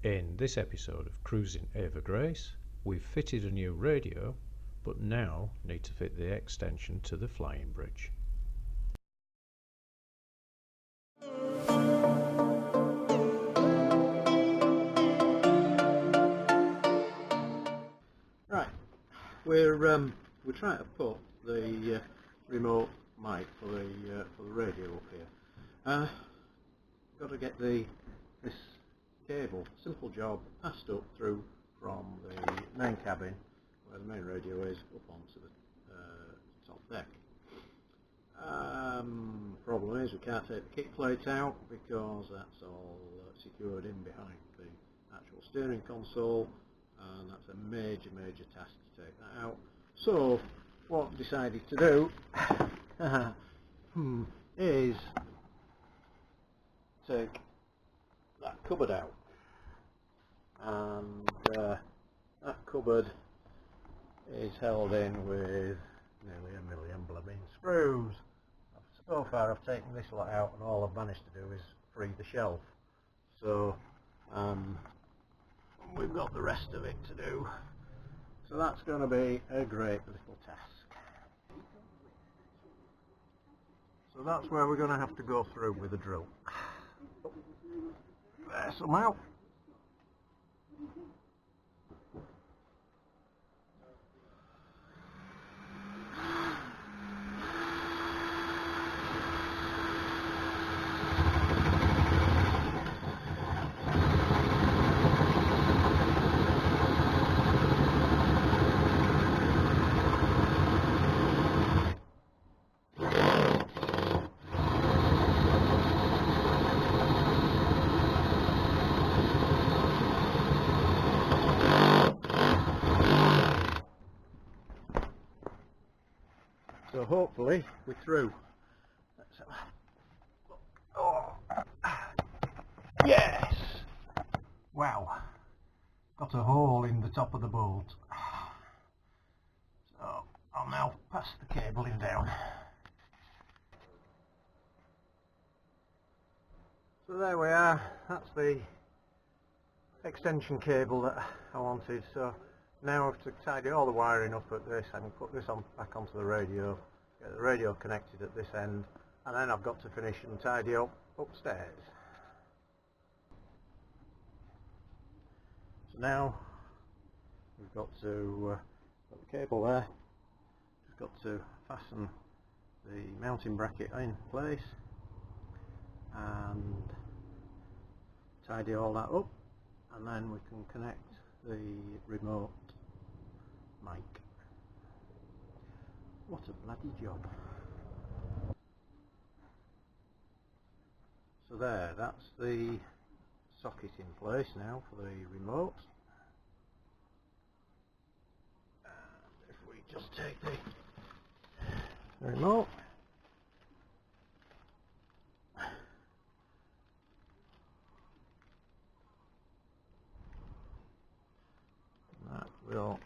In this episode of Cruising Ava Grace, we've fitted a new radio, but now need to fit the extension to the flying bridge. Right, we're trying to put the remote mic for the radio up here. Got to get this cable, simple job, passed up through from the main cabin where the main radio is up onto the top deck. Problem is we can't take the kick plate out because that's all secured in behind the actual steering console, and that's a major task to take that out. So what I've decided to do is take that cupboard out, and that cupboard is held in with nearly a million blooming screws. So far I've taken this lot out and all I've managed to do is free the shelf, so we've got the rest of it to do, so that's going to be a great little task. So that's where we're going to have to go through with a drill. There somehow. So hopefully we're through. Oh. Yes! Wow, got a hole in the top of the bolt. So I'll now pass the cabling down. So there we are, that's the extension cable that I wanted. So now I have to tidy all the wiring up at this and put this on back onto the radio, get the radio connected at this end, and then I've got to finish and tidy up upstairs. So now we've got to put the cable there, just got to fasten the mounting bracket in place and tidy all that up, and then we can connect the remote mic. What a bloody job. So there, that's the socket in place now for the remote. And if we just take the remote, that will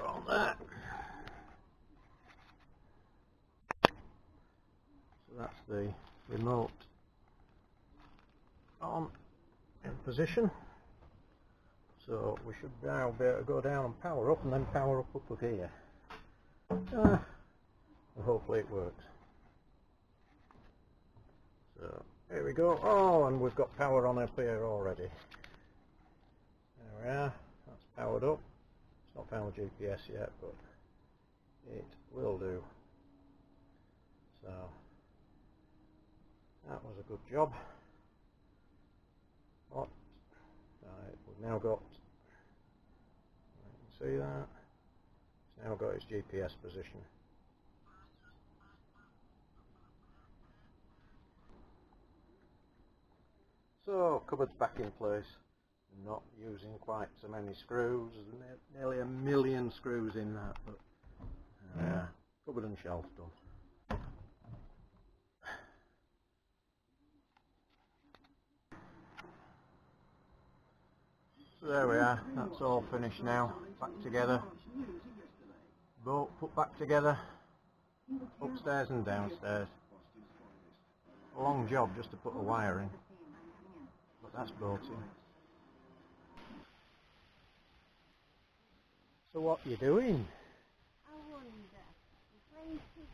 on that. So that's the remote on in position. So we should now be able to go down and power up, and then power up here. And hopefully it works. So here we go. Oh, and we've got power on up here already. There we are. That's powered up. It's not found GPS yet, but it will do. So that was a good job. What? Right, we've now got, you can see that, it's now got its GPS position. So cupboard's back in place, not using quite so many screws, there's nearly a million screws in that, but yeah, cupboard and shelf done. So there we are, that's all finished now, back together. bolt put back together, upstairs and downstairs. A long job just to put a wire in, but that's bolting. So what you doing? I wonder, the place is